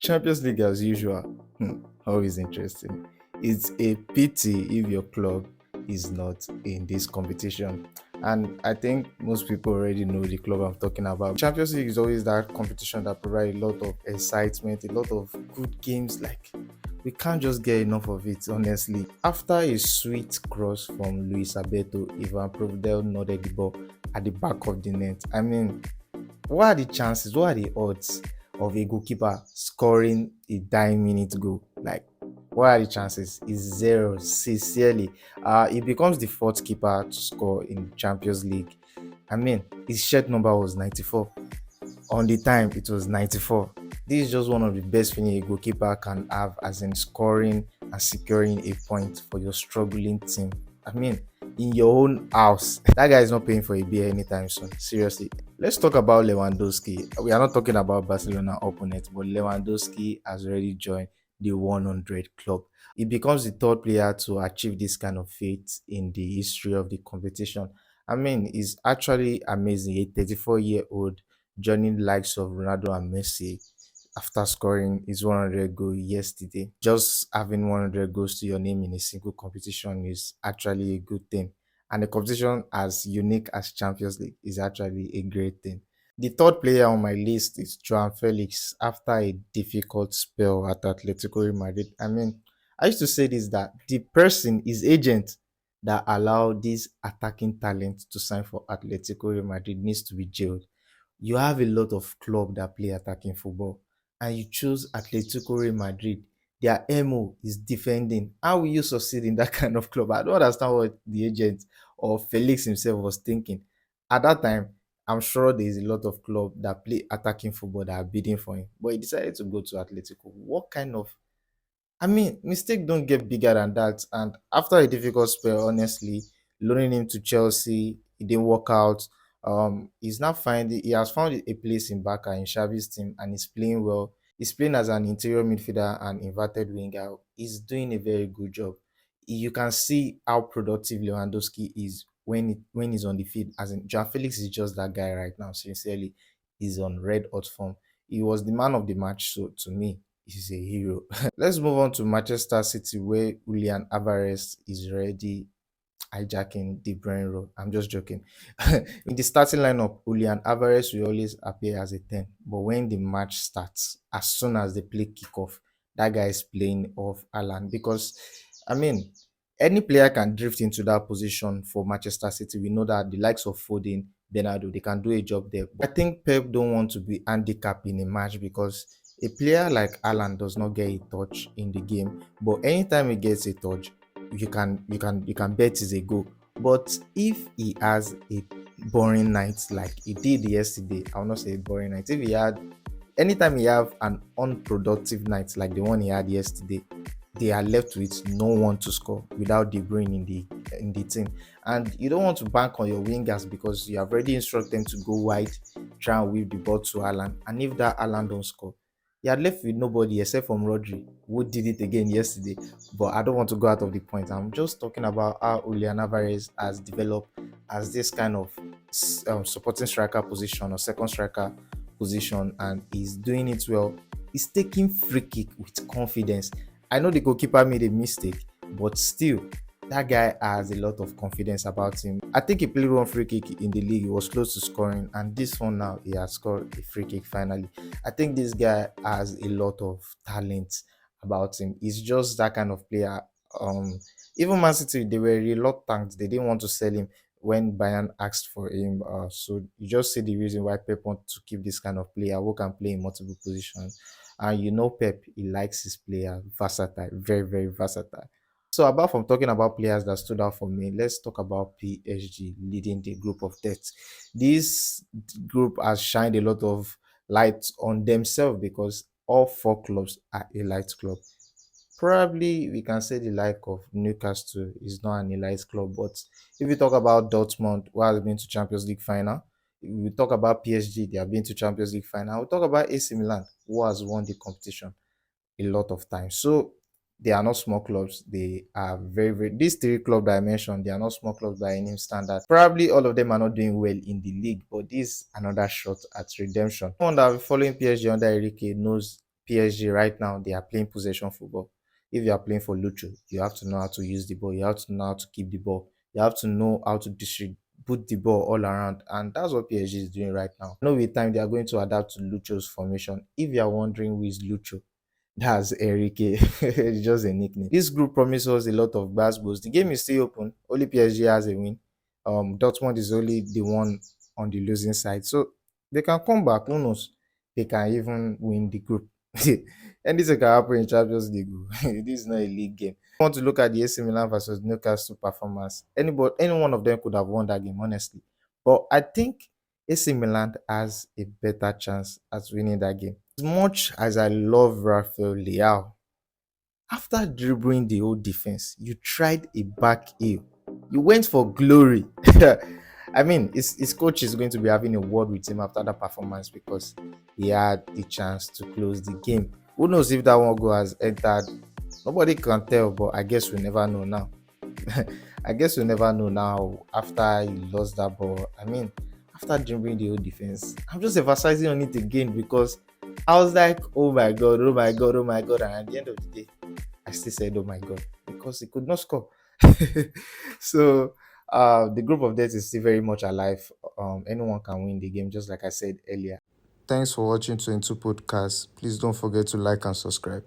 Champions League as usual. Always interesting. It's a pity if your club is not in this competition. And I think most people already know the club I'm talking about. Champions League is always that competition that provides a lot of excitement, a lot of good games. Like we can't just get enough of it, honestly. After a sweet cross from Luis Alberto, Ivan Provedel nodded the ball at the back of the net. I mean, what are the chances? What are the odds of a goalkeeper scoring a dying minute goal? Like, what are the chances? It's zero. Sincerely, he becomes the fourth keeper to score in Champions League. I mean, his shirt number was 94. On the time, it was 94. This is just one of the best things a goalkeeper can have, as in scoring and securing a point for your struggling team. I mean, in your own house. That guy is not paying for a beer anytime soon. Seriously. Let's talk about Lewandowski. We are not talking about Barcelona opponent, but Lewandowski has already joined the 100 club. He becomes the third player to achieve this kind of feat in the history of the competition. I mean, it's actually amazing. A 34-year-old joining the likes of Ronaldo and Messi after scoring his 100 goal yesterday. Just having 100 goals to your name in a single competition is actually a good thing. And a competition as unique as Champions League is actually a great thing. The third player on my list is Joan Felix after a difficult spell at Atletico de Madrid. I mean, I used to say this that the person, his agent, that allowed this attacking talent to sign for Atletico de Madrid needs to be jailed. You have a lot of clubs that play attacking football, and you choose Atletico Real Madrid. Their MO is defending. How will you succeed in that kind of club? I don't understand what the agent or Felix himself was thinking. At that time, I'm sure there is a lot of clubs that play attacking football that are bidding for him, but he decided to go to Atletico. What kind of, I mean, mistake don't get bigger than that. And after a difficult spell, honestly, loaning him to Chelsea, it didn't work out. He's now finding he has found a place in Barca in Xavi's team, and he's playing well. He's playing as an interior midfielder and inverted winger. He's doing a very good job. You can see how productive Lewandowski is when he's on the field. As in, João Felix is just that guy right now. Sincerely, he's on red hot form. He was the man of the match, so to me, he's a hero. Let's move on to Manchester City, where Julian Alvarez is already hijacking De Bruyne role. I'm just joking. In the starting lineup, Julian Alvarez will always appear as a 10. But when the match starts, as soon as they play kickoff, that guy is playing off Alan. Because, I mean, any player can drift into that position for Manchester City. We know that the likes of Foden, Bernardo, they can do a job there. But I think Pep don't want to be handicapped in a match because a player like Alan does not get a touch in the game. But anytime he gets a touch, you can bet is a goal. But if he has a boring night like he did yesterday, I will not say boring night. If he had anytime he have an unproductive night like the one he had yesterday, they are left with no one to score without De Bruyne in the team. And you don't want to bank on your wingers because you have already instructed them to go wide, try and weave the ball to Alan. And if that Alan don't score, you are left with nobody except from Rodri, who did it again yesterday. But I don't want to go out of the point. I'm just talking about how Julian Alvarez has developed as this kind of supporting striker position or second striker position, and he's doing it well. He's taking free kick with confidence. I know the goalkeeper made a mistake, but still, that guy has a lot of confidence about him. I think he played one free kick in the league. He was close to scoring, and this one now he has scored a free kick finally. I think this guy has a lot of talent about him. He's just that kind of player. Um, Even Man City, they were reluctant. They didn't want to sell him when Bayern asked for him. So you just see the reason why Pep wants to keep this kind of player who can play in multiple positions. And you know Pep, he likes his player versatile, very, very versatile. So apart from talking about players that stood out for me, let's talk about PSG leading the group of death. This group has shined a lot of light on themselves because all four clubs are elite club. Probably we can say the like of Newcastle is not an elite club, but if we talk about Dortmund, who has been to Champions League final, if we talk about PSG, they have been to Champions League final. We talk about AC Milan, who has won the competition a lot of times. So they are not small clubs. They are very, very. These three clubs that I mentioned, they are not small clubs by any standard. Probably all of them are not doing well in the league, but this is another shot at redemption. Someone that have been following PSG under Enrique knows PSG right now, they are playing possession football. If you are playing for Lucho, you have to know how to use the ball. You have to know how to keep the ball. You have to know how to distribute the ball all around. And that's what PSG is doing right now. I know with time they are going to adapt to Lucho's formation. If you are wondering who is Lucho, that's Enrique. It's just a nickname. This group promises us a lot of basketballs. The game is still open. Only PSG has a win. Dortmund is only the one on the losing side. So they can come back. Who knows? They can even win the group. Anything can happen in Champions League. This is not a league game. I want to look at the AC Milan versus Newcastle performance. Any one of them could have won that game, honestly. But I think AC Milan has a better chance at winning that game. As much as I love Rafael Leao, after dribbling the whole defense, you tried a back heel. You went for glory. I mean, his coach is going to be having a word with him after that performance because he had the chance to close the game. Who knows if that one goal has entered? Nobody can tell, but I guess we'll never know now. I guess we'll never know now after he lost that ball. I mean, after dribbling the whole defense, I'm just emphasizing on it again because I was like, oh my god, oh my god, oh my god. And at the end of the day, I still said, oh my god, because he could not score. So the group of death is still very much alive. Anyone can win the game, just like I said earlier. Thanks for watching 22 Podcasts. Please don't forget to like and subscribe.